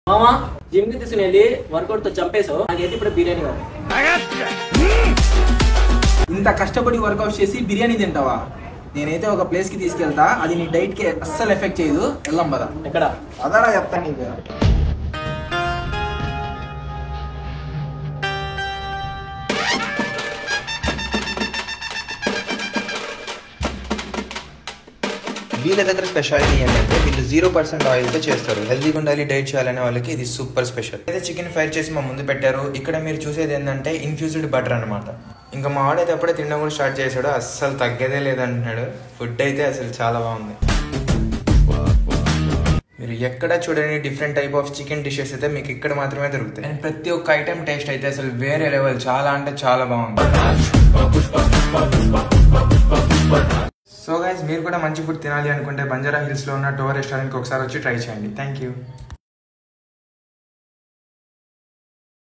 మామా జిమ్ కి తీసుకుని వెళ్ళి వర్కౌట్ తో చంపేసావు. నాకైతే ఇప్పుడు బిర్యానీ కావాలి. ఇంత కష్టపడి వర్కౌట్ చేసి బిర్యానీ తింటావా? నేనైతే ఒక ప్లేస్ కి తీసుకెళ్తా, అది నీ డైట్ కి అస్సలు ఎఫెక్ట్ చేయదు. వెళ్దాం పద. ఎక్కడ? అదారా చెప్తా నీకు. వీళ్ళ దగ్గర స్పెషాలిటీ ఏంటంటే వీళ్ళు 0% ఆయిల్తో చేస్తారు. హెల్తీగా ఉండాలి, డైట్ చేయాలనే వాళ్ళకి ఇది సూపర్ స్పెషల్. అయితే చికెన్ ఫ్రై చేసి మా ముందు పెట్టారు. ఇక్కడ మీరు చూసేది ఏంటంటే ఇన్ఫ్యూజ్డ్ బటర్ అనమాట. ఇంకా మా వాడైతే అప్పుడే తినడం కూడా స్టార్ట్ చేశాడు. అస్సలు తగ్గేదే లేదంటున్నాడు. ఫుడ్ అయితే అసలు చాలా బాగుంది. మీరు ఎక్కడ చూడని different type of chicken dishes అయితే మీకు ఇక్కడ మాత్రమే దొరుకుతాయి. అండ్ ప్రతి ఒక్క ఐటెం టేస్ట్ అయితే అసలు వేరే లెవెల్, చాలా అంటే చాలా బాగుంది. సో గైస్, మీరు కూడా మంచి ఫుడ్ తినాలి అనుకుంటే బంజారా హిల్స్లో ఉన్న టోర్ రెస్టారెంట్కి ఒకసారి వచ్చి ట్రై చేయండి. Thank you.